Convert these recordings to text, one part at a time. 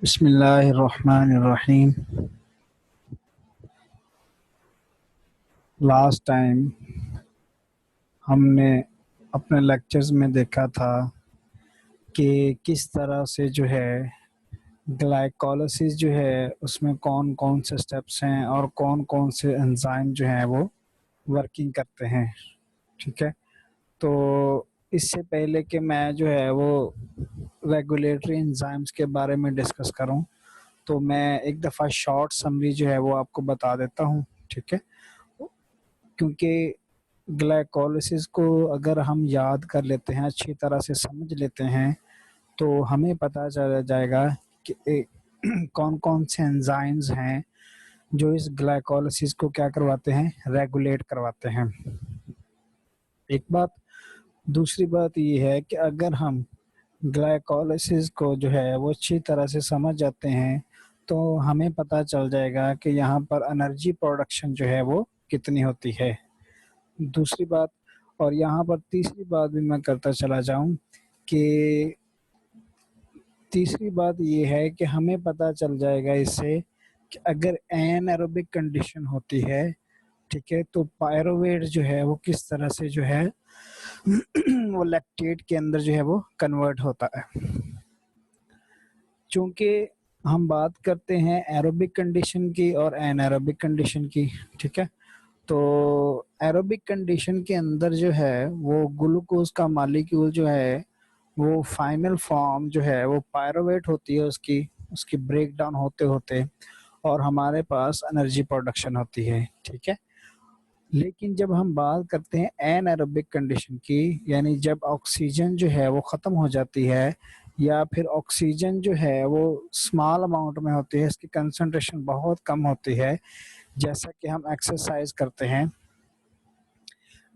बिस्मिल्लाहिर्रहमानिर्रहीम। Last time हमने अपने लेक्चर्स में देखा था कि किस तरह से जो है ग्लाइकोलाइसिस जो है उसमें कौन कौन से स्टेप्स हैं और कौन कौन से एंजाइम जो हैं वो वर्किंग करते हैं। ठीक है, तो इससे पहले कि मैं जो है वो रेगुलेटरी एंजाइम्स के बारे में डिस्कस करूं, तो मैं एक दफ़ा शॉर्ट समरी जो है वो आपको बता देता हूं। ठीक है, क्योंकि ग्लाइकोलाइसिस को अगर हम याद कर लेते हैं, अच्छी तरह से समझ लेते हैं, तो हमें पता चल जाएगा कि कौन कौन से एंजाइम्स हैं जो इस ग्लाइकोलाइसिस को क्या करवाते हैं, रेगुलेट करवाते हैं। एक बात। दूसरी बात ये है कि अगर हम ग्लाइकोलाइसिस को जो है वो अच्छी तरह से समझ जाते हैं तो हमें पता चल जाएगा कि यहाँ पर एनर्जी प्रोडक्शन जो है वो कितनी होती है। दूसरी बात, और यहाँ पर तीसरी बात भी मैं करता चला जाऊं कि तीसरी बात ये है कि हमें पता चल जाएगा इससे कि अगर एनारोबिक कंडीशन होती है, ठीक है, तो पायरोवेट जो है वो किस तरह से जो है वो लैक्टेट के अंदर जो है वो कन्वर्ट होता है। चूंकि हम बात करते हैं एरोबिक कंडीशन की और एनारोबिक कंडीशन की, ठीक है, तो एरोबिक कंडीशन के अंदर जो है वो ग्लूकोज का मालिक्यूल जो है वो फाइनल फॉर्म जो है वो पायरोवेट होती है, उसकी उसकी ब्रेक डाउन होते होते और हमारे पास एनर्जी प्रोडक्शन होती है। ठीक है, लेकिन जब हम बात करते हैं एनारोबिक कंडीशन की, यानी जब ऑक्सीजन जो है वो ख़त्म हो जाती है या फिर ऑक्सीजन जो है वो स्मॉल अमाउंट में होती है, इसकी कंसंट्रेशन बहुत कम होती है, जैसा कि हम एक्सरसाइज करते हैं।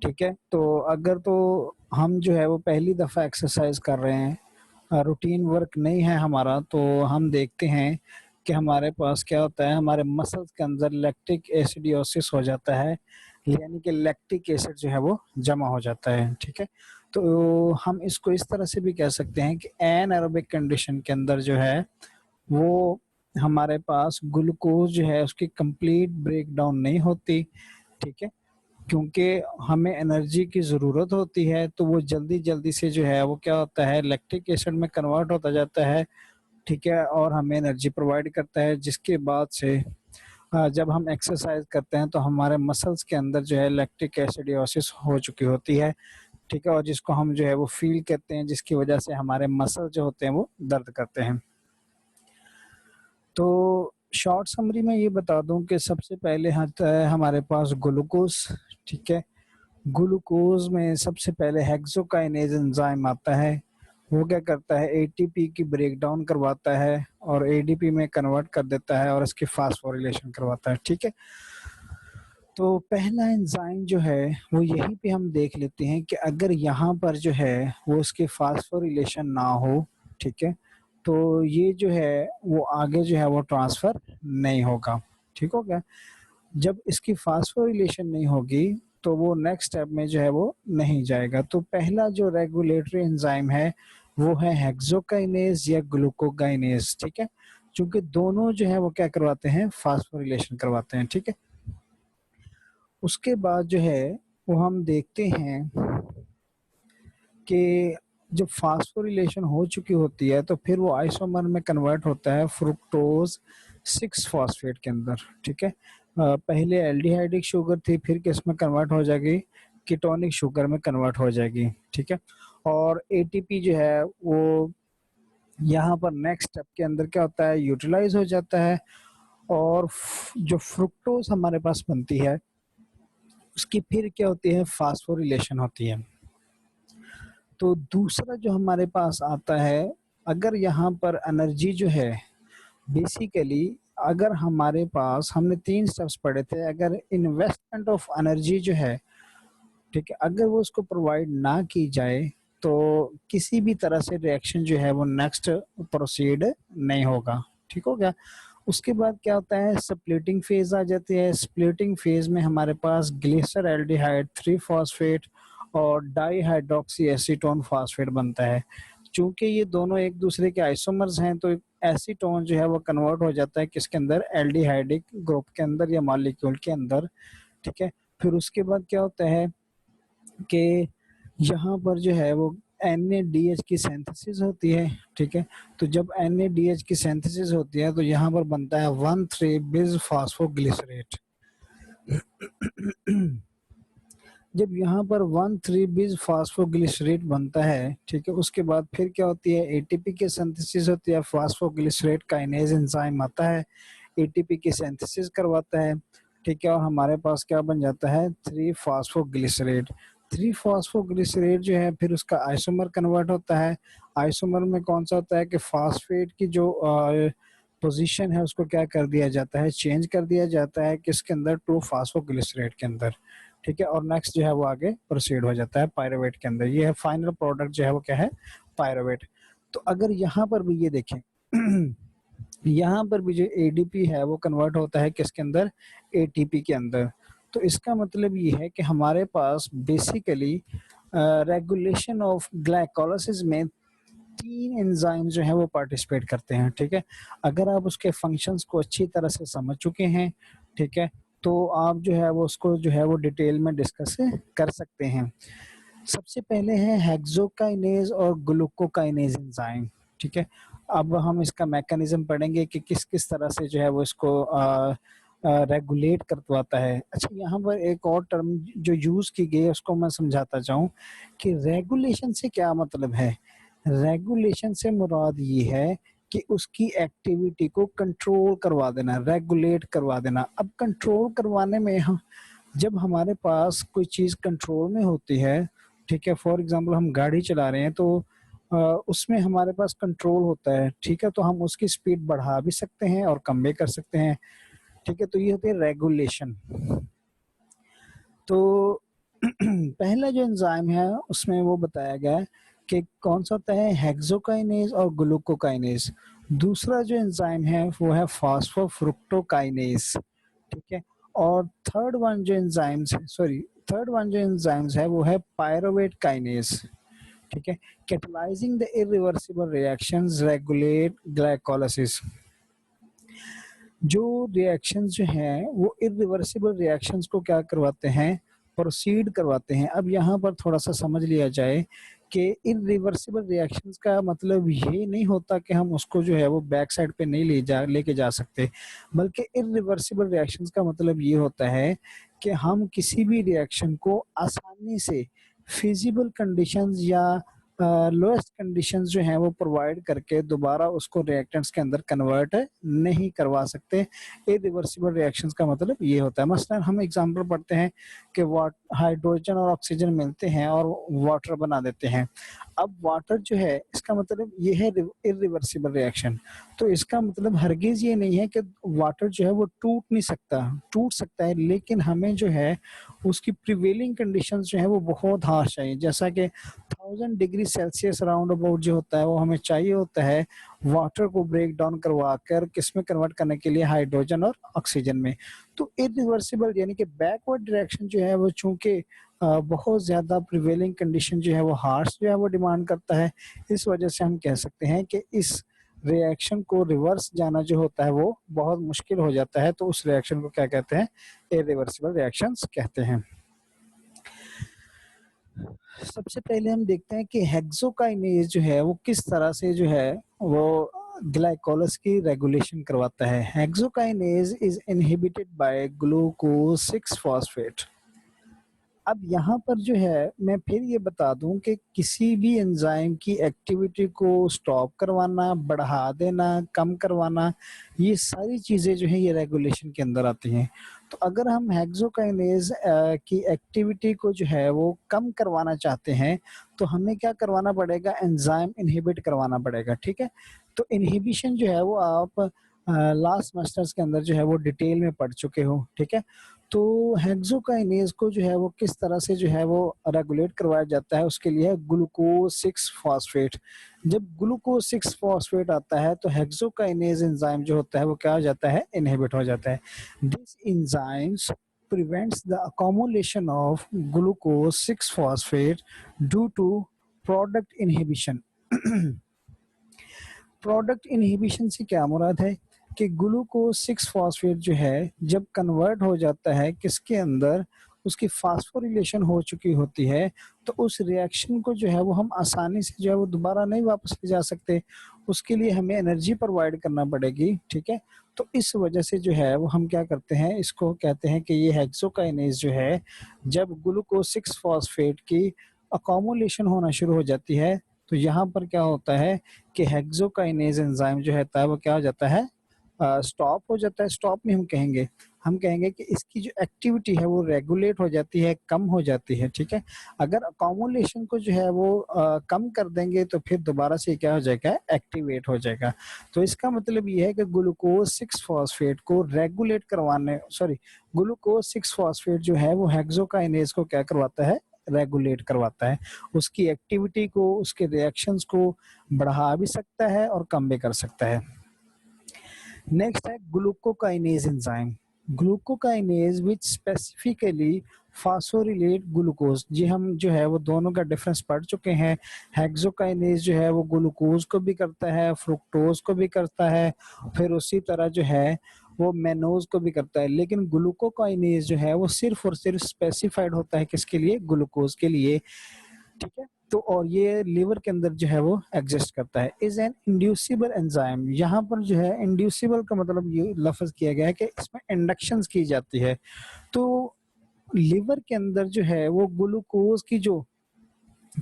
ठीक है, तो अगर तो हम जो है वो पहली दफ़ा एक्सरसाइज कर रहे हैं, रूटीन वर्क नहीं है हमारा, तो हम देखते हैं कि हमारे पास क्या होता है, हमारे मसल्स के अंदर लैक्टिक एसिडियोसिस हो जाता है, यानी कि लैक्टिक एसिड जो है वो जमा हो जाता है। ठीक है, तो हम इसको इस तरह से भी कह सकते हैं कि एनारोबिक कंडीशन के अंदर जो है वो हमारे पास ग्लूकोज जो है उसकी कंप्लीट ब्रेक डाउन नहीं होती। ठीक है, क्योंकि हमें एनर्जी की ज़रूरत होती है, तो वो जल्दी जल्दी से जो है वो क्या होता है, लैक्टिक एसिड में कन्वर्ट होता जाता है। ठीक है, और हमें एनर्जी प्रोवाइड करता है, जिसके बाद से जब हम एक्सरसाइज करते हैं तो हमारे मसल्स के अंदर जो है लैक्टिक एसिडियोसिस हो चुकी होती है। ठीक है, और जिसको हम जो है वो फील करते हैं, जिसकी वजह से हमारे मसल जो होते हैं वो दर्द करते हैं। तो शॉर्ट समरी में ये बता दूं कि सबसे पहले आता है हमारे पास ग्लूकोज। ठीक है, ग्लूकोज में सबसे पहले हेक्सोकाइनेज एंजाइम आता है। वो क्या करता है, एटीपी की ब्रेक डाउन करवाता है और एडीपी में कन्वर्ट कर देता है और इसकी फास्फोरिलेशन करवाता है। ठीक है, तो पहला एंजाइम जो है वो यहीं पे हम देख लेते हैं कि अगर यहाँ पर जो है वो उसकी फास्फोरिलेशन ना हो, ठीक है, तो ये जो है वो आगे जो है वो ट्रांसफर नहीं होगा। ठीक हो गया, जब इसकी फास्फोरिलेशन नहीं होगी तो वो नेक्स्ट स्टेप में जो है वो नहीं जाएगा। तो पहला जो रेगुलेटरी एंजाइम है वो है हेक्सोकाइनेज या ग्लूकोकाइनेज। ठीक है, क्योंकि दोनों जो है वो क्या करवाते हैं, फास्फोरिलेशन करवाते हैं। ठीक है, उसके बाद जो है वो हम देखते हैं कि जब फास्फोरिलेशन हो चुकी होती है तो फिर वो आइसोमर में कन्वर्ट होता है फ्रुक्टोज 6 फॉस्फेट के अंदर। ठीक है, पहले एल्डिहाइडिक शुगर थी, फिर किस में कन्वर्ट हो जाएगी, कीटोनिक शुगर में कन्वर्ट हो जाएगी। ठीक है, और एटीपी जो है वो यहाँ पर नेक्स्ट स्टेप के अंदर क्या होता है, यूटिलाइज हो जाता है, और जो फ्रुक्टोज हमारे पास बनती है उसकी फिर क्या होती है, फास्फोरिलेशन होती है। तो दूसरा जो हमारे पास आता है, अगर यहाँ पर एनर्जी जो है बेसिकली, अगर हमारे पास हमने 3 स्टेप्स पढ़े थे, अगर इन्वेस्टमेंट ऑफ एनर्जी जो है, ठीक है, अगर वो उसको प्रोवाइड ना की जाए तो किसी भी तरह से रिएक्शन जो है वो नेक्स्ट प्रोसीड नहीं होगा। ठीक हो गया, उसके बाद क्या होता है, स्प्लिटिंग फेज आ जाती है। स्प्लिटिंग फेज में हमारे पास ग्लिसर एल्डिहाइड 3 फॉस्फेट और डाई हाइड्रोक्सी एसीटोन फॉस्फेट बनता है। चूंकि ये दोनों एक दूसरे के आइसोमर्स हैं तो एसीटोन जो है वो कन्वर्ट हो जाता है किसके अंदर, एल्डिहाइडिक ग्रुप के अंदर या मॉलिक्यूल के अंदर, ठीक है। फिर उसके बाद क्या होता है कि यहाँ पर जो है वो NADH की सिंथेसिस होती है, ठीक है। तो जब NADH की सिंथेसिस होती है तो यहाँ पर बनता है 1,3 बिस फास्फोग्लिसरेट। जब यहाँ पर 1,3 बिस फास्फोग्लिसरेट बनता है, ठीक है, उसके बाद फिर क्या होती है, एटीपी की सिंथेसिस होती है, फास्फोग्लिसरेट काइनेज एंजाइम आता है, एटीपी की सिंथेसिस करवाता है, ठीक है, और हमारे पास क्या बन जाता है, 3 फास्फोग्लिसरेट। 3 फास्फोग्लिसरेट जो है फिर उसका आइसोमर कन्वर्ट होता है। आइसोमर में कौन सा होता है कि फास्फेट की जो पोजीशन है उसको क्या कर दिया जाता है, चेंज कर दिया जाता है किसके अंदर, 2 फास्फोग्लिसरेट के अंदर, ठीक है। और नेक्स्ट जो है वो आगे प्रोसीड हो जाता है पायरुवेट के अंदर। ये है फाइनल प्रोडक्ट जो है वो क्या है, पायरुवेट। तो अगर यहाँ पर भी ये देखें यहाँ पर भी जो एडीपी है वो कन्वर्ट होता है किसके अंदर, एटीपी के अंदर। तो इसका मतलब ये है कि हमारे पास बेसिकली रेगुलेशन ऑफ ग्लाइकोलाइसिस में 3 एंजाइम जो है वो पार्टिसिपेट करते हैं, ठीक है। अगर आप उसके फंक्शंस को अच्छी तरह से समझ चुके हैं, ठीक है, तो आप जो है वो उसको जो है वो डिटेल में डिस्कस कर सकते हैं। सबसे पहले है हेक्सोकाइनेज और ग्लूकोकाइनेज एंजाइम, ठीक है। अब हम इसका मैकेनिज्म पढ़ेंगे कि किस किस तरह से जो है वो इसको रेगुलेट करवाता है। अच्छा, यहाँ पर एक और टर्म जो यूज की गई है उसको मैं समझाता जाऊं कि रेगुलेशन से क्या मतलब है। रेगुलेशन से मुराद ये है कि उसकी एक्टिविटी को कंट्रोल करवा देना, रेगुलेट करवा देना। अब कंट्रोल करवाने में हम, जब हमारे पास कोई चीज कंट्रोल में होती है, ठीक है, फॉर एग्जांपल हम गाड़ी चला रहे हैं तो उसमें हमारे पास कंट्रोल होता है, ठीक है, तो हम उसकी स्पीड बढ़ा भी सकते हैं और कम भी कर सकते हैं, ठीक है। तो ये होती है रेगुलेशन। तो पहला जो एंजाइम है उसमें वो बताया गया है कि कौन सा होता है, हेक्सोकाइनेज और ग्लूकोकाइनेज। दूसरा जो एंजाइम है वो है फास्फोफ्रुक्टोकाइनेज, ठीक है। और थर्ड वन जो एंजाइम्स है वो है पायरुवेट काइनेज, ठीक है। Catalysing the irreversible reactions regulate glycolysis. जो रिएक्शंस जो हैं वो इरिवर्सिबल रिएक्शंस को क्या करवाते हैं, प्रोसीड करवाते हैं। अब यहाँ पर थोड़ा सा समझ लिया जाए कि इरिवर्सिबल रिएक्शंस का मतलब ये नहीं होता कि हम उसको जो है वो बैक साइड पे नहीं लेके जा सकते, बल्कि इरिवर्सिबल रिएक्शंस का मतलब ये होता है कि हम किसी भी रिएक्शन को आसानी से फिजिबल कंडीशंस या लोएस्ट कंडीशंस जो हैं वो प्रोवाइड करके दोबारा उसको रिएक्टेंट्स के अंदर कन्वर्ट नहीं करवा सकते। इरिवर्सिबल रिएक्शंस का मतलब ये होता है। मसलन हम एग्जांपल पढ़ते हैं कि हाइड्रोजन और ऑक्सीजन मिलते हैं और वाटर बना देते हैं। अब वाटर जो है इसका मतलब ये है इरिवर्सिबल रिएक्शन। तो इसका मतलब हरगिज ये नहीं है कि वाटर जो है वो टूट नहीं सकता, टूट सकता है, लेकिन हमें जो है उसकी प्रिवेलिंग कंडीशंस जो है वो बहुत हार्श चाहिए। जैसा कि 1000 डिग्री सेल्सियस राउंड अबाउट जो होता है वो हमें चाहिए होता है वाटर को ब्रेक डाउन करवा कर किसमें कन्वर्ट करने के लिए, हाइड्रोजन और ऑक्सीजन में। तो इरिवर्सिबल यानी कि बैकवर्ड डायरेक्शन जो है वो चूंकि बहुत ज्यादा प्रिवेलिंग कंडीशन जो है वो हार्श जो है वो डिमांड करता है, इस वजह से हम कह सकते हैं कि इस रिएक्शन को रिवर्स जाना जो होता है वो बहुत मुश्किल हो जाता है। तो उस रिएक्शन को क्या कहते हैं, इरिवर्सिबल रिएक्शंस कहते हैं। सबसे पहले हम देखते हैं कि हेक्सोकाइनेज जो है वो किस तरह से जो है वो ग्लाइकोलाइसिस की रेगुलेशन करवाता है। Hexokinase is inhibited by glucose 6 phosphate. अब यहाँ पर जो है मैं फिर ये बता दूं कि किसी भी एंजाइम की एक्टिविटी को स्टॉप करवाना, बढ़ा देना, कम करवाना, ये सारी चीजें जो है ये रेगुलेशन के अंदर आती हैं। तो अगर हम हेक्सोकाइनेज की एक्टिविटी को जो है वो कम करवाना चाहते हैं तो हमें क्या करवाना पड़ेगा, एंजाइम इनहिबिट करवाना पड़ेगा, ठीक है। तो इनहिबिशन जो है वो आप लास्ट सेमेस्टर्स के अंदर जो है वो डिटेल में पढ़ चुके हो, ठीक है। तो हेक्सोकाइनेज को जो है वो किस तरह से जो है वो रेगुलेट करवाया जाता है, उसके लिए ग्लूकोज 6 फॉस्फेट। जब ग्लूकोज 6 फॉस्फेट आता है तो हेक्सोकाइनेज एंजाइम जो होता है वो क्या हो जाता है, इनहिबिट हो जाता है। This enzymes prevents the accumulation of glucose 6 phosphate due to product inhibition। Product inhibition से क्या मुराद है कि ग्लूकोज 6 फॉस्फेट जो है जब कन्वर्ट हो जाता है किसके अंदर, उसकी फास्फोरिलेशन हो चुकी होती है, तो उस रिएक्शन को जो है वो हम आसानी से जो है वो दोबारा नहीं वापस ले जा सकते, उसके लिए हमें एनर्जी प्रोवाइड करना पड़ेगी, ठीक है। तो इस वजह से जो है वो हम क्या करते हैं, इसको कहते हैं कि ये हेक्सोकाइनेज जो है, जब ग्लूकोज 6 फॉस्फेट की अकोमोलेशन होना शुरू हो जाती है, तो यहाँ पर क्या होता है कि हेक्सोकाइनेज एंजाइम जो रहता है वो क्या हो जाता है, स्टॉप हो जाता है। स्टॉप में हम कहेंगे कि इसकी जो एक्टिविटी है वो रेगुलेट हो जाती है, कम हो जाती है, ठीक है। अगर अकोमोलेशन को जो है वो कम कर देंगे तो फिर दोबारा से क्या हो जाएगा, एक्टिवेट हो जाएगा। तो इसका मतलब ये है कि ग्लूकोज 6 फॉस्फेट को रेगुलेट करवाने, सॉरी, ग्लूकोज 6 फॉस्फेट जो है वो हेक्सोकाइनेज को क्या करवाता है, रेगुलेट करवाता है। उसकी एक्टिविटी को, उसके रिएक्शंस को बढ़ा भी सकता है और कम भी कर सकता है। नेक्स्ट है glucokinase enzyme. Glucokinase which specifically phosphorylate glucose. जी हम जो है वो दोनों का डिफरेंस पढ़ चुके हैं। हेक्सोकाइनेज जो है वो ग्लूकोज को भी करता है, फ्रुक्टोज को भी करता है, फिर उसी तरह जो है वो मेनोज को भी करता है, लेकिन ग्लूकोकाइनेज जो है वो सिर्फ और सिर्फ स्पेसिफाइड होता है किसके लिए, ग्लूकोज के लिए, ठीक है। तो और ये लीवर के अंदर जो है वो एग्जिस्ट करता है। Is an inducible enzyme. यहाँ पर जो है इंड्यूसिबल का मतलब ये लफ्ज किया गया है कि इसमें इंडक्शन की जाती है। तो लीवर के अंदर जो है वो ग्लूकोज की जो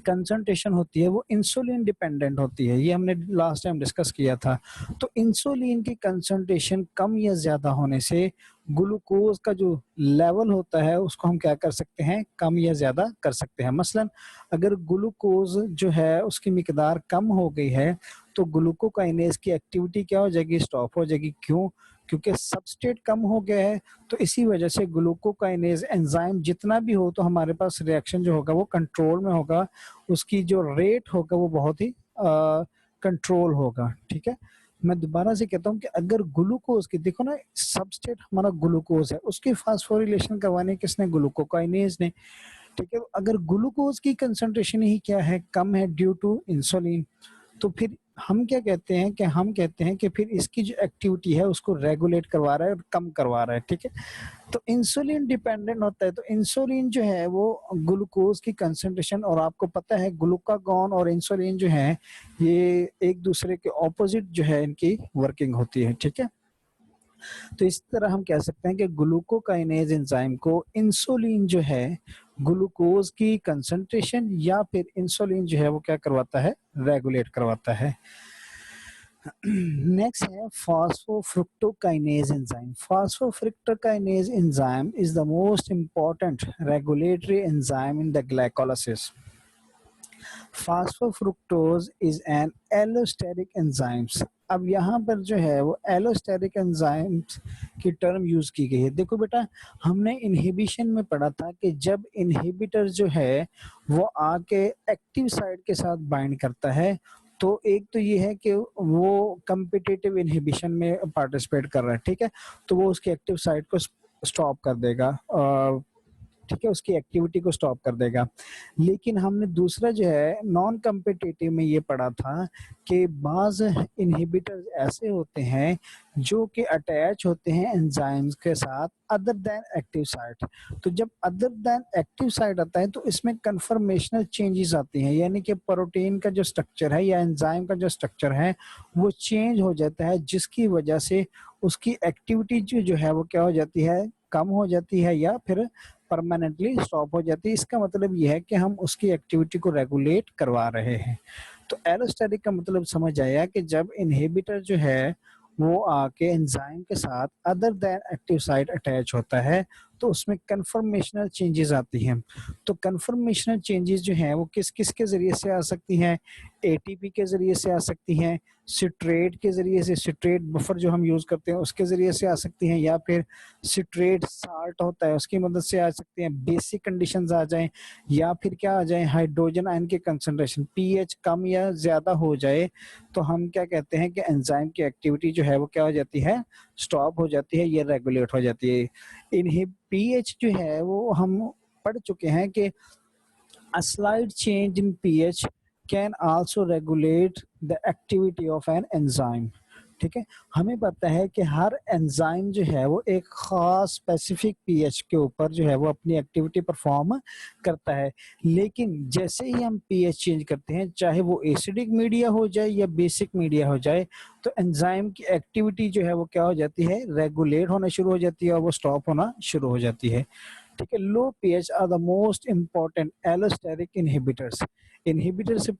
कंसंट्रेशन होती है वो इंसुलिन डिपेंडेंट होती है, ये हमने लास्ट टाइम डिस्कस किया था। तो इंसुलिन की कंसंट्रेशन कम या ज्यादा होने से ग्लूकोज का जो लेवल होता है उसको हम क्या कर सकते हैं, कम या ज्यादा कर सकते हैं। मसलन अगर ग्लूकोज जो है उसकी मिकदार कम हो गई है तो ग्लूकोकाइनेज की एक्टिविटी क्या हो जाएगी, स्टॉप हो जाएगी। क्यों? क्योंकि सबस्ट्रेट कम हो गया है। तो इसी वजह से ग्लूकोकाइनेज एंजाइम जितना भी हो तो हमारे पास रिएक्शन जो होगा वो कंट्रोल में होगा, उसकी जो रेट होगा वो बहुत ही कंट्रोल होगा, ठीक है। मैं दोबारा से कहता हूँ कि अगर ग्लूकोज की, देखो ना, सबस्ट्रेट हमारा ग्लूकोज है, उसकी फास्फोरिलेशन करवाने किसने, ग्लूकोकाइनेज ने, ठीक है। अगर ग्लूकोज की कंसंट्रेशन ही क्या है, कम है ड्यू टू इंसुलिन, तो फिर हम क्या कहते हैं कि हम कहते हैं कि फिर इसकी जो एक्टिविटी है उसको रेगुलेट करवा रहा है और कम करवा रहा है, ठीक है। तो इंसुलिन डिपेंडेंट होता है। तो इंसुलिन जो है वो ग्लूकोज की कंसंट्रेशन, और आपको पता है ग्लूकागॉन और इंसुलिन जो है ये एक दूसरे के ऑपोजिट जो है इनकी वर्किंग होती है, ठीक है। तो इस तरह हम कह सकते हैं कि ग्लूकोकाइनेज एंजाइम को इंसुलिन जो है ग्लूकोज की कंसंट्रेशन या फिर इंसुलिन जो है वो क्या करवाता है, रेगुलेट करवाता है। नेक्स्ट है phosphofructokinase enzyme. Phosphofructokinase enzyme is the most important regulatory enzyme in the glycolysis. Phosphofructose is an allosteric enzymes. अब यहाँ पर जो है वो एलोस्टेरिक एंजाइम्स की टर्म यूज की गई है। देखो बेटा, हमने इनहिबिशन में पढ़ा था कि जब इनहिबिटर जो है वो आके एक्टिव साइट के साथ बाइंड करता है, तो एक तो ये है कि वो कम्पिटिटिव इनहिबिशन में पार्टिसिपेट कर रहा है, ठीक है। तो वो उसकी एक्टिव साइट को स्टॉप कर देगा, ठीक है, उसकी एक्टिविटी को स्टॉप कर देगा। लेकिन हमने दूसरा जो है नॉन कम्पिटिटिव में ये पढ़ा था कि बाज इनहिबिटर्स ऐसे होते हैं जो कि अटैच होते हैं एंजाइम्स के साथ अदर देन एक्टिव साइट। तो जब अदर देन एक्टिव साइट आता है तो इसमें कन्फर्मेशनल चेंजेस आती हैं, यानी कि प्रोटीन का जो स्ट्रक्चर है या एंजाइम का जो स्ट्रक्चर है वो चेंज हो जाता है, जिसकी वजह से उसकी एक्टिविटी जो है वो क्या हो जाती है, कम हो जाती है या फिर परमानेंटली स्टॉप हो जाती है। इसका मतलब यह है कि हम उसकी एक्टिविटी को रेगुलेट करवा रहे हैं। तो एलोस्टेरिक का मतलब समझ आया कि जब इनहिबिटर जो है वो आके एंजाइम के साथ other than active site attach होता है तो उसमें कन्फर्मेशनल चेंजेस आती हैं। तो कन्फर्मेशनल चेंजेस जो हैं वो किस किस के जरिए से आ सकती हैं, एटीपी के जरिए से आ सकती हैं, सिट्रेट के जरिए से, सिट्रेट बफर जो हम यूज करते हैं उसके जरिए से आ सकती हैं, या फिर सिट्रेट साल्ट होता है उसकी मदद से आ सकती हैं, बेसिक कंडीशंस आ जाएं, या फिर क्या आ जाए, हाइड्रोजन आयन के कंसंट्रेशन पीएच कम या ज्यादा हो जाए, तो हम क्या कहते हैं कि एंजाइम की एक्टिविटी जो है वो क्या हो जाती है, स्टॉप हो जाती है, ये रेगुलेट हो जाती है। इन्हें पीएच जो है वो हम पढ़ चुके हैं कि a slight change in pH can also regulate the activity of an enzyme. ठीक है, हमें पता है कि हर एंजाइम जो है वो एक खास स्पेसिफिक पीएच के ऊपर जो है वो अपनी एक्टिविटी परफॉर्म करता है, लेकिन जैसे ही हम पीएच चेंज करते हैं, चाहे वो एसिडिक मीडिया हो जाए या बेसिक मीडिया हो जाए, तो एंजाइम की एक्टिविटी जो है वो क्या हो जाती है, रेगुलेट होना शुरू हो जाती है और वो स्टॉप होना शुरू हो जाती है। ठीक है, low pH are the most important allosteric inhibitors. Inhibitor से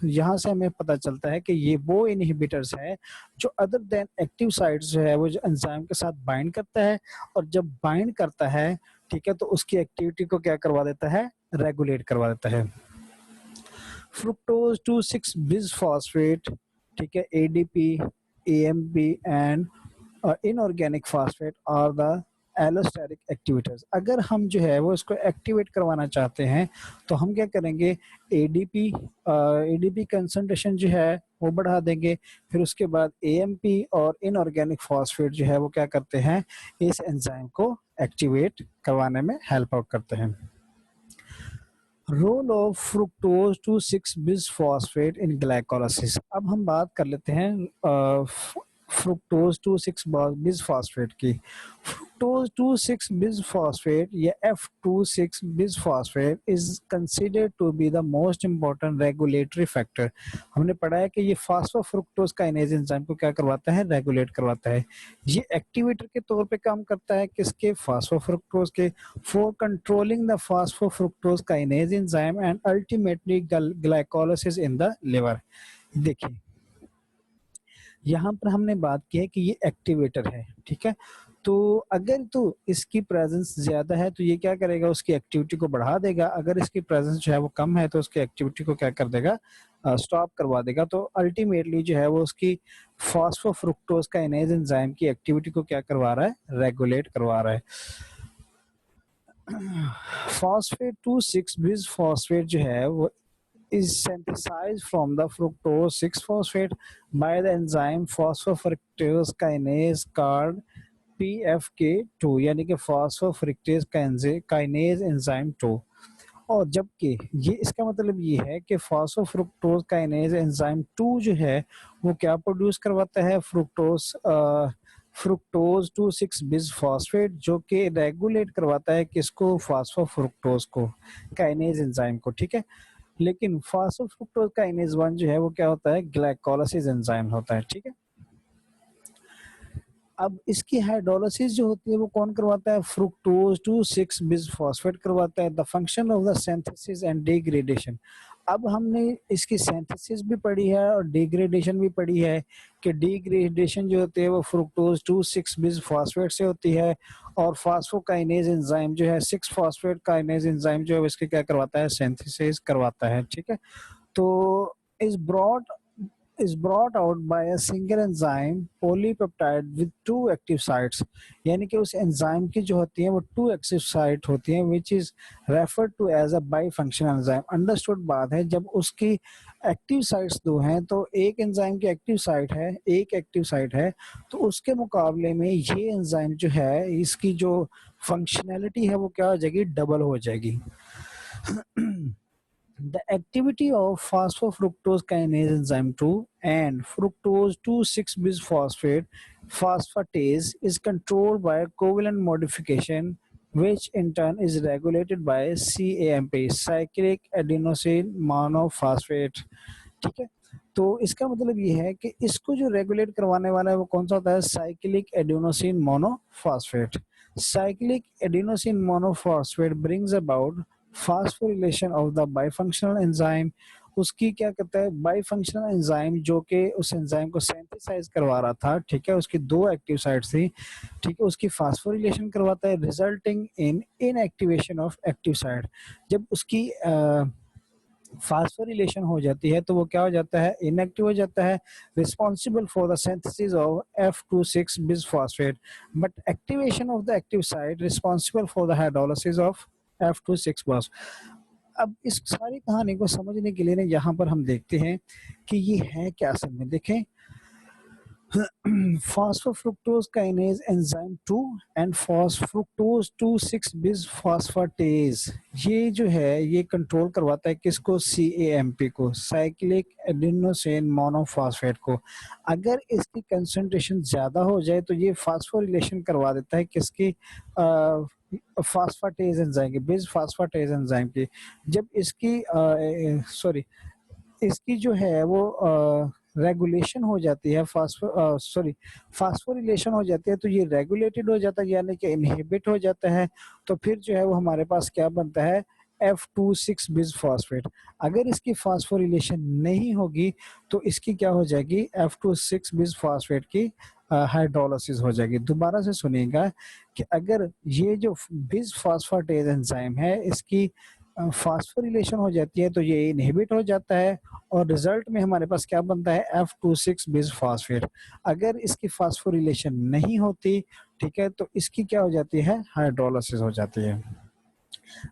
यहाँ से हमें पता चलता है कि ये वो इनहिबिटर्स है जो अदर देन एक्टिव साइट्स जो है वो जो एंजाइम के साथ बाइंड करता है, और जब बाइंड करता है, ठीक है, तो उसकी एक्टिविटी को क्या करवा देता है, रेगुलेट करवा देता है। फ्रुक्टोज 2,6 बिसफॉस्फेट, ठीक है, ADP, AMP and inorganic phosphate are the allosteric activators. अगर हम जो है वो इसको एक्टिवेट करवाना चाहते हैं तो हम क्या करेंगे, एडीपी एडीपी कंसंट्रेशन जो है वो बढ़ा देंगे, फिर उसके बाद एएमपी और इनऑर्गेनिक फास्फेट जो है वो क्या करते हैं, इस एंजाइम को एक्टिवेट करवाने में हेल्प आउट करते हैं। Role of fructose 2,6 bisphosphate in glycolysis. अब हम बात कर लेते हैं फ्रुक्टोज 2,6 बिसफॉस्फेट की। फ्रुक्टोज 2,6 बिसफॉस्फेट या F26 bisphosphate is considered to be the most important regulatory factor. हमने पढ़ा है कि ये फास्फोफ्रुक्टोज काइनेज एंजाइम को क्या करवाता है, रेगुलेट करवाता है। ये एक्टिवेटर के तौर पे काम करता है किसके, फास्फोफ्रुक्टोज के, for controlling the phosphofructose kinase enzyme and ultimately glycolysis in the liver. देखिए यहाँ पर हमने बात की है कि ये एक्टिवेटर है, ठीक है, तो अगर तो इसकी प्रेजेंस ज्यादा है तो ये क्या करेगा, उसकी एक्टिविटी को बढ़ा देगा, अगर इसकी प्रेजेंस जो है वो कम है तो उसकी एक्टिविटी को क्या कर देगा, स्टॉप करवा देगा। तो अल्टीमेटली जो है वो उसकी फास्फोफ्रुक्टोज काइनेज एंजाइम की एक्टिविटी को क्या करवा रहा है, रेगुलेट करवा रहा है। फॉस्फेट 2,6 बिसफॉस्फेट जो है वो is synthesized from the fructose 6-phosphate by the enzyme phosphofructose kinase called PFK2, यानी कि phosphofructose kinase enzyme 2। और जबकि ये इसका मतलब ये है कि फास्फोफ्रुक्टोज काइनेज एंजाइम 2 जो है वो क्या प्रोड्यूस करवाता है, फ्रुक्टोज 2,6 बिसफॉस्फेट, जो कि रेगुलेट करवाता है किसको, फास्फोफ्रुक्टोज को, काइनेज एंजाइम को। ठीक है, लेकिन फास्फोफ्रुक्टोज काइनेज 1 जो है वो क्या होता है, ग्लाइकोलाइसिस एंजाइम होता है। ठीक है, अब इसकी हाइड्रोलिसिस जो होती है वो कौन करवाता है, फ्रुक्टोज 2,6 बिसफॉस्फेट करवाता है। The function of the synthesis and degradation. अब हमने इसकी सिंथेसिस भी पढ़ी है और डिग्रेडेशन भी पढ़ी है कि डिग्रेडेशन जो होती है वो फ्रुक्टोज 2,6 बिसफॉस्फेट से होती है, और फास्फोकाइनेज एंजाइम जो है 6 फॉस्फेट काइनेज एंजाइम जो है इसके क्या करवाता है, सिंथेसिस करवाता है। ठीक है, तो is brought is brought out by a single enzyme polypeptide with two active sites। यानी कि उस एंजाइम की जो होती है वो 2 एक्टिव साइट होती हैं, which is referred to as a bifunctional enzyme। Understood बात है, जब उसकी एक्टिव साइट्स 2 हैं तो एक एंजाइम की एक्टिव साइट है, एक एक्टिव साइट है, तो उसके मुकाबले में ये एंजाइम जो है इसकी जो फंक्शनैलिटी है वो क्या हो जाएगी, डबल हो जाएगी। The activity of phosphofructose kinase enzyme 2 and fructose 2,6 bisphosphate phosphatase is controlled by covalent modification, which in turn is regulated by CAMP, cyclic adenosine monophosphate। ठीक है, तो इसका मतलब ये है कि इसको जो रेगुलेट करवाने वाला है वो कौन सा होता है, cyclic adenosine monophosphate. Cyclic adenosine monophosphate brings about phosphorylation of the bifunctional enzyme. उसकी क्या कहता है, बाइफंक्शनल एंजाइम जो कि उस एंजाइम को सिंथेसाइज करवा रहा था, ठीक है, उसकी 2 एक्टिव साइट्स थी, ठीक है, उसकी फास्फोरिलेशन करवाता है, resulting in inactivation of active site. जब उसकी फास्फोरिलेशन हो जाती है तो वो क्या हो जाता है, इनएक्टिव हो जाता है, responsible for the synthesis of F26 bisphosphate, but activation of the active site responsible for the hydrolysis of F26 boss. अब इस सारी कहानी को समझने के लिए ना यहाँ पर हम देखते हैं कि ये है क्या असल में। देखें, Phosphofructose kinase enzyme 2 and phosphofructose 2,6-bis-phosphatase ये जो है ये कंट्रोल करवाता है किसको, CAMP को, साइक्लिक एडिनोसिन मोनोफॉस्फेट को। अगर इसकी कंसंट्रेशन ज़्यादा हो जाए तो ये फास्फोरिलेशन करवा देता है किसकी, फास्फाटेज एंजाइम की, बिस-फास्फाटेज एंजाइम की। जब इसकी इसकी जो है वो रेगुलेशन हो जाती है, फास्फोरिलेशन हो जाती है, तो ये रेगुलेटेड हो जाता है यानी कि इनहिबिट हो जाता है। तो फिर जो है वो हमारे पास क्या बनता है, F26 बिसफॉस्फेट। अगर इसकी फास्फोरिलेशन नहीं होगी तो इसकी क्या हो जाएगी, F26 बिसफॉस्फेट की हाइड्रोलाइसिस हो जाएगी। दोबारा से सुनिएगा कि अगर ये जो बिसफॉस्फेटेज एंजाइम है इसकी फास्फोरिलेशन हो जाती है तो ये इनहिबिट हो जाता है और रिजल्ट में हमारे पास क्या बनता है, F26 बिसफॉस्फेट। अगर इसकी फास्फोरिलेशन नहीं होती, ठीक है, तो इसकी क्या हो जाती है, हाइड्रोलाइसिस हो जाती है।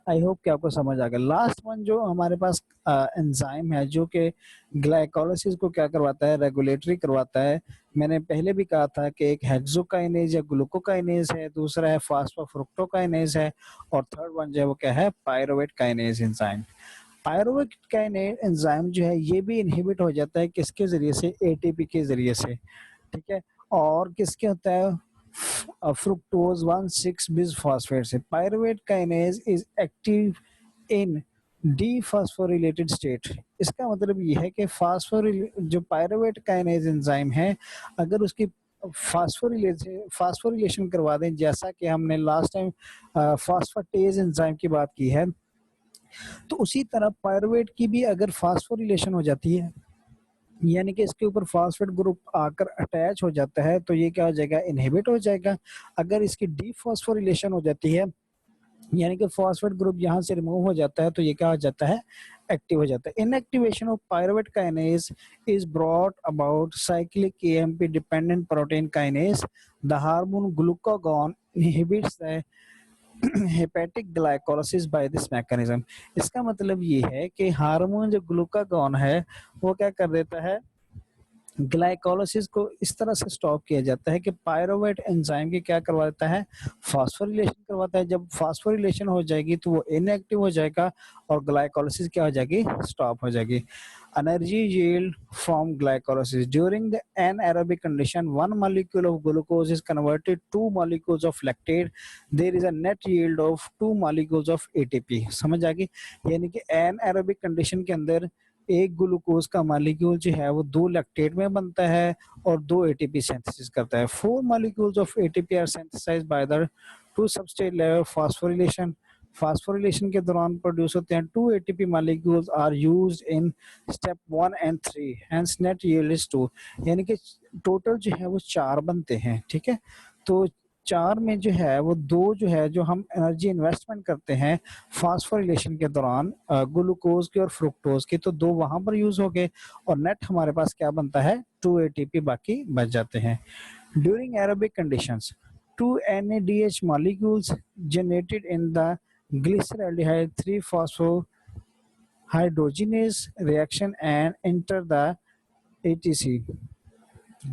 आई होप कि आपको समझ आ गया। लास्ट वन जो हमारे पास एंजाइम है जो कि ग्लाइकोलाइसिस को क्या करवाता है, रेगुलेटरी करवाता है। मैंने पहले भी कहा था कि एक हेक्सोकाइनेज या ग्लूकोकाइनेज है, दूसरा है फास्फोफ्रुक्टोकाइनेज है और थर्ड वन जो है वो क्या है, pyruvate kinase enzyme. Pyruvate kinase enzyme जो है ये भी इनहिबिट हो जाता है किसके जरिए से, एटीपी के जरिए से, ठीक है। और किसके होता है, फ्रुक्टोज 1,6 बिसफॉस्फेट से। Pyruvate kinase is active in dephosphorylated state. इसका मतलब ये है कि जो पायरुवेट काइनेज एंजाइम है अगर उसकी फास्फोरिलेशन करवा दें, जैसा कि हमने लास्ट टाइम फास्फाटेज एंजाइम की बात की है, तो उसी तरह पायरुवेट की भी अगर फास्फोरिलेशन हो जाती है यानी कि इसके ऊपर फास्फेट ग्रुप आकर अटैच हो जाता है तो ये क्या हो जाएगा, इनहिबिट हो जाएगा। अगर इसकी डीफॉस्फोरिलेशन हो जाती है यानी कि फॉस्फेट ग्रुप यहाँ से रिमूव हो जाता है तो ये क्या हो जाता है, एक्टिव हो जाता है। Inactivation of pyruvate kinase is brought about cyclic AMP dependent protein kinase. The hormone glucagon inhibits the hepatic glycolysis by this mechanism. इसका मतलब ये है कि हार्मोन जो ग्लूकागॉन है वो क्या कर देता है, ग्लाइकोलाइसिस को इस तरह से स्टॉप किया जाता है कि पायरुवेट एंजाइम की क्या करवा देता है, फास्फोरिलेशन करवाता है। जब फास्फोरिलेशन हो जाएगी तो वो इनएक्टिव हो जाएगा और ग्लाइकोलाइसिस क्या हो जाएगी, स्टॉप हो जाएगी। Energy yield from glycolysis during the anaerobic condition, one molecule of glucose is converted to molecules of lactate, there is a net yield of two molecules of ATP. समझ आ गई, यानी कि एनाएरोबिक कंडीशन के अंदर एक ग्लूकोज का मॉलिक्यूल जो है वो दो लैक्टेट में बनता है और दो एटीपी सिंथेसिस करता है। Four molecules of ATP are synthesized by the two substrate level phosphorylation. Phosphorylation के दौरान प्रोड्यूस होते हैं two ATP molecules are used in step 1 and 3, hence net yield is 2। यानी कि टोटल जो है वो चार बनते हैं, ठीक है। तो चार में जो है वो दो जो है जो हम एनर्जी इन्वेस्टमेंट करते हैं फास्फोरिलेशन के दौरान ग्लूकोज की और फ्रुक्टोज की, तो दो वहां पर यूज हो गए और नेट हमारे पास क्या बनता है, 2 एटीपी बाकी बच जाते हैं। During aerobic conditions 2 NADH molecules generated in the glyceraldehyde 3 hydrogenase reaction and enter the ATC,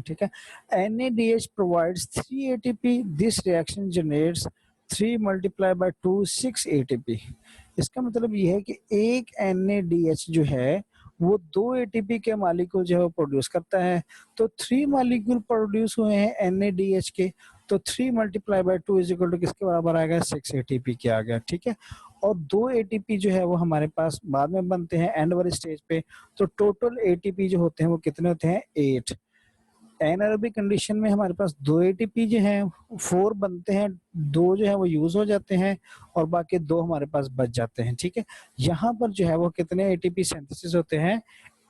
ठीक है। NADH provides 3 ATP, this reaction generates 3 multiplied by 2 6 ATP। इसका मतलब ये है कि एक NADH जो है वो 2 ATP के मॉलिक्यूल जो है वो प्रोड्यूस करता है। तो 3 मॉलिक्यूल प्रोड्यूस हुए हैं NADH के, तो 3 multiply by 2 is equal to किसके बराबर आ गया, 6 ATP के आ गया, ठीक है। और 2 ATP जो है वो हमारे पास बाद में बनते हैं एंड वाली स्टेज पे, तो टोटल ATP जो होते हैं वो कितने होते हैं, 8। एनारोबिक कंडीशन में हमारे पास 2 एटीपी जो हैं 4 बनते हैं, 2 जो है वो यूज हो जाते हैं और बाकी 2 हमारे पास बच जाते हैं, ठीक है। यहाँ पर जो है वो कितने एटीपी सिंथेसिस होते हैं,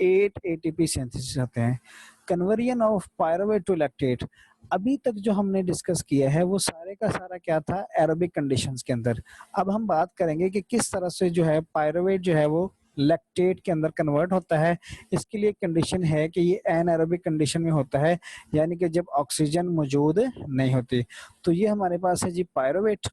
8 एटीपी सिंथेसिस होते हैं। Conversion of pyruvate to lactate, अभी तक जो हमने डिस्कस किया है वो सारे का सारा क्या था, एरोबिक कंडीशंस के अंदर। अब हम बात करेंगे कि किस तरह से जो है पायरुवेट जो है वो लैक्टेट के अंदर कन्वर्ट होता है। इसके लिए कंडीशन है कि ये एनाएरोबिक कंडीशन में होता है, यानी कि जब ऑक्सीजन मौजूद नहीं होती। तो ये हमारे पास है जी पायरुवेट,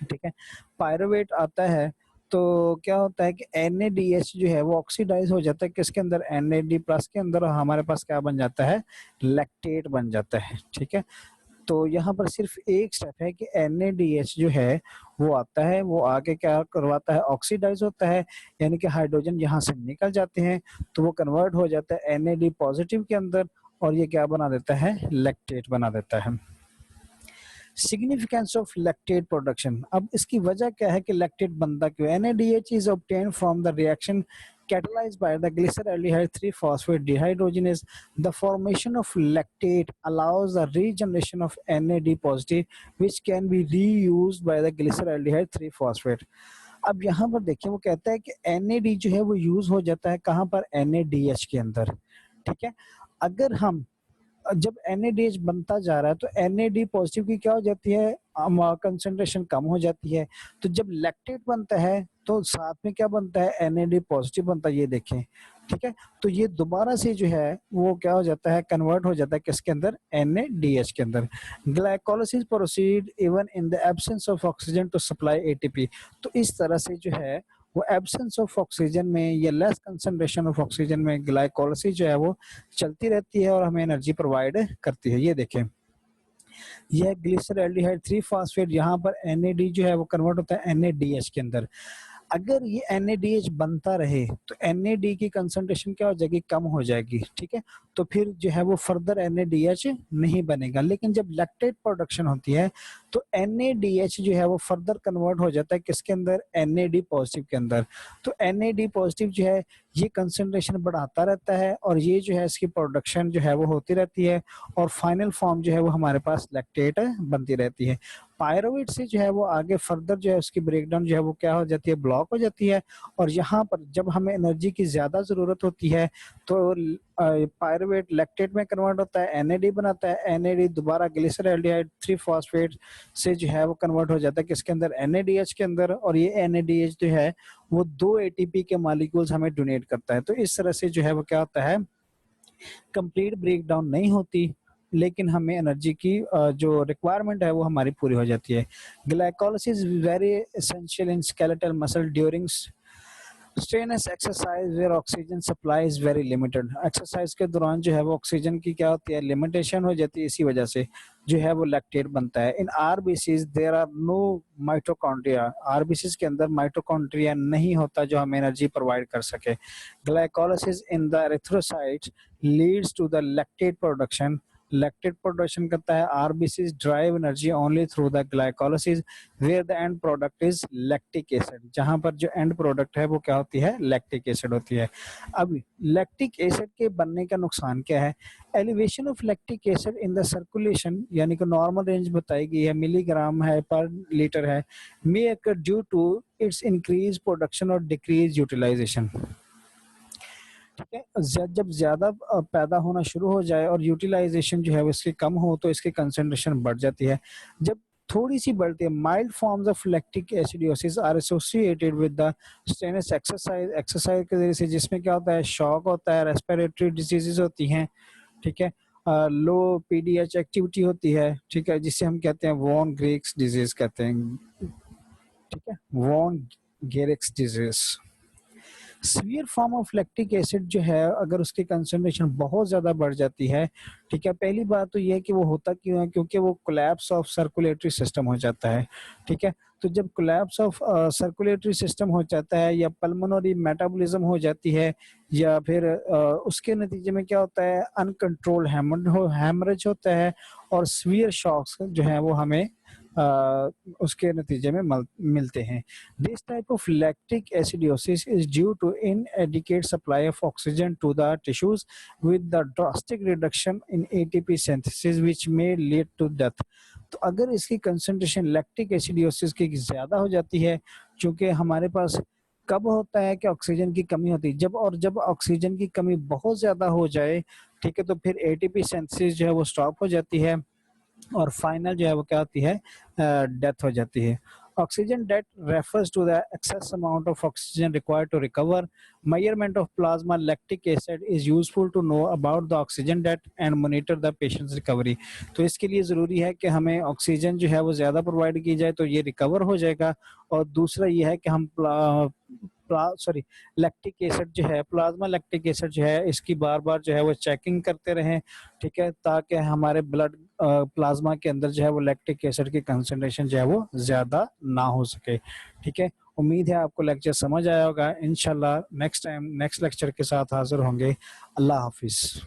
ठीक है। पायरुवेट आता है तो क्या होता है कि NADH जो है वो ऑक्सीडाइज हो जाता है किसके अंदर, NAD प्लस के अंदर, और हमारे पास क्या बन जाता है, लैक्टेट बन जाता है। ठीक है, तो यहाँ पर सिर्फ एक स्टेप है कि NADH जो है वो आता है, वो आके क्या करवाता है, ऑक्सीडाइज होता है, यानी कि हाइड्रोजन यहाँ से निकल जाते हैं, तो वो कन्वर्ट हो जाता है NAD पॉजिटिव के अंदर, और ये क्या बना देता है, लैक्टेट बना देता है। सिग्निफिकेंस ऑफ लैक्टेट प्रोडक्शन, अब इसकी वजह क्या है कि लैक्टेट बनता क्यों है। NADH is obtained from the reaction catalyzed by the glyceraldehyde 3-phosphate dehydrogenase. The formation of lactate allows the regeneration of NAD positive which can be reused by the glyceraldehyde 3-phosphate. अब यहाँ पर देखिए वो कहता है कि NAD जो है वो यूज हो जाता है कहाँ पर, NADH के अंदर। ठीक है, अगर हम जब NADH बनता जा रहा है तो NAD पॉजिटिव की क्या हो जाती है, कंसंट्रेशन कम हो जाती है। तो जब लैक्टेट बनता है तो साथ में क्या बनता है, NAD पॉजिटिव बनता है, ये देखें। ठीक है, तो ये दोबारा से जो है वो क्या हो जाता है, कन्वर्ट हो जाता है किसके अंदर, NADH के अंदर। Glycolysis proceed even in the absence of oxygen to supply ATP। तो इस तरह से जो है वो एब्सेंस ऑफ ऑक्सीजन में या लेस कंसंट्रेशन ऑफ ऑक्सीजन में ग्लाइकोलाइसिस जो है वो चलती रहती है और हमें एनर्जी प्रोवाइड करती है। ये देखें, यह ग्लिसरॉल्डिहाइड 3 फॉस्फेट, यहाँ पर NAD जो है वो कन्वर्ट होता है NADH के अंदर। अगर ये NADH बनता रहे तो NAD की कंसंट्रेशन क्या हो जाएगी, कम हो जाएगी। ठीक है, तो फिर जो है वो फर्दर NADH नहीं बनेगा। लेकिन जब लैक्टेट प्रोडक्शन होती है तो NADH जो है वो फर्दर कन्वर्ट हो जाता है किसके अंदर, NAD पॉजिटिव के अंदर। तो NAD पॉजिटिव जो है ये कंसंट्रेशन बढ़ाता रहता है और ये जो है इसकी प्रोडक्शन जो है वो होती रहती है और फाइनल फॉर्म जो है वो हमारे पास लैक्टेट बनती रहती है। पायरुवेट से जो है वो आगे फर्दर जो है उसकी ब्रेकडाउन जो है वो क्या हो जाती है, ब्लॉक हो जाती है। और यहाँ पर जब हमें एनर्जी की ज्यादा जरूरत होती है तो पायरुवेट लैक्टेट में कन्वर्ट होता है, NAD बनाता है, NAD दोबारा ग्लिसरॉल्डिहाइड 3 फॉस्फेट से जो है वो कन्वर्ट हो जाता है किसके अंदर, NADH के अंदर। और ये NADH जो है वो 2 ATP के मॉलिक्यूल्स हमें डोनेट करता है। तो इस तरह से जो है वो क्या होता है, कंप्लीट ब्रेकडाउन नहीं होती, लेकिन हमें एनर्जी की जो रिक्वायरमेंट है वो हमारी पूरी हो जाती है। Glycolysis very essential in skeletal muscle during strenuous exercise where oxygen supply is very limited. Exercise के दौरान जो है वो ऑक्सीजन की क्या होती है, लिमिटेशन हो जाती है, इसी वजह से जो है वो लैक्टेट बनता है। In RBCs there are no mitochondria, RBCs के अंदर माइटोकॉन्ड्रिया नहीं होता जो हमें एनर्जी प्रोवाइड कर सके। Glycolysis in the erythrocytes leads to the lactate production, lactate production करता है। RBCs derive energy only through the glycolysis where the end product is lactic acid, जहां पर जो एंड प्रोडक्ट है वो क्या होती है, लैक्टिक एसिड होती है। अब लैक्टिक एसिड के बनने का नुकसान क्या है, elevation of lactic acid in the circulation, यानी कि नॉर्मल रेंज बताई गई है, मिलीग्राम है पर लीटर है, may occur due to its increase production और डिक्रीज यूटिलाइजेशन। ठीक है, जब ज्यादा पैदा होना शुरू हो जाए और यूटिलाइजेशन जो है वो इसकी कम हो तो इसकी कंसंट्रेशन बढ़ जाती है। जब थोड़ी सी बढ़ती है, mild forms of lactic acidosis are associated with the strenuous exercise, exercise के जरिए से, जिसमें क्या होता है, शॉक होता है, रेस्पिरेटरी डिजीजेस होती हैं। ठीक है, लो पीडीएच एक्टिविटी होती है। ठीक है, जिसे हम कहते हैं वॉन गेरिक्स डिजीज कहते हैं। ठीक है, von Gierke's disease. Severe form of lactic acid जो है अगर उसकी कंसंट्रेशन बहुत ज्यादा बढ़ जाती है, ठीक है, पहली बात तो ये है कि वो होता क्यों है, क्योंकि वो कोलैप्स ऑफ सर्कुलेटरी सिस्टम हो जाता है। ठीक है, तो जब कोलैप्स ऑफ सर्कुलेटरी सिस्टम हो जाता है या पल्मोनरी मेटाबॉलिज्म हो जाती है या फिर उसके नतीजे में क्या होता है, अनकंट्रोल्ड हैमरेज होता है और सीवियर शॉक्स जो है वो हमें उसके नतीजे में मिलते हैं। This type of lactic acidosis is due to inadequate supply of oxygen to the tissues with the drastic reduction in ATP synthesis which may lead to death। तो अगर इसकी कंसंट्रेशन लैक्टिक एसिडोसिस की ज्यादा हो जाती है, क्योंकि हमारे पास कब होता है कि ऑक्सीजन की कमी होती है, जब ऑक्सीजन की कमी बहुत ज्यादा हो जाए, ठीक है, तो फिर ATP सिंथेसिस जो है वो स्टॉप हो जाती है और फाइनल जो है वो क्या होती है, डेथ हो जाती है। Oxygen debt refers to the excess amount of oxygen required to recover. Measurement of plasma lactic acid is useful to know about the oxygen debt and monitor the patient's recovery. तो इसके लिए ज़रूरी है कि हमें ऑक्सीजन जो है वो ज़्यादा प्रोवाइड की जाए तो ये रिकवर हो जाएगा। और दूसरा ये है कि हम लैक्टिक एसिड जो है, प्लाज्मा लैक्टिक एसिड जो है, इसकी बार-बार जो है वो चेकिंग करते रहें, ठीक है? ताकि हमारे ब्लड प्लाज्मा के अंदर जो है वो लैक्टिक एसिड की कंसंट्रेशन जो है वो ज़्यादा ना हो सके, ठीक है? उम्मीद है आपको लेक्चर समझ आया होगा। इंशाल्लाह नेक्स्ट टाइम नेक्स्ट लेक्चर के साथ हाज़िर होंगे। अल्लाह हाफ़िज़।